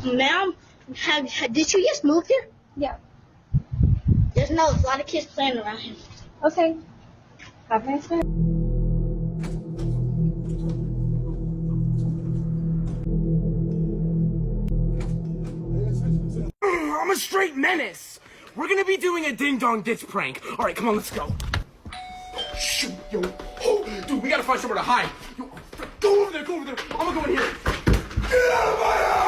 Ma'am, did you just move here? Yeah. There's a lot of kids playing around here. Okay. Have a nice day. I'm a straight menace. We're gonna be doing a ding-dong ditch prank. All right, come on, let's go. Oh, shoot, yo. Oh, dude, we gotta find somewhere to hide. Yo, go over there. I'm gonna go in here. Get out of my house!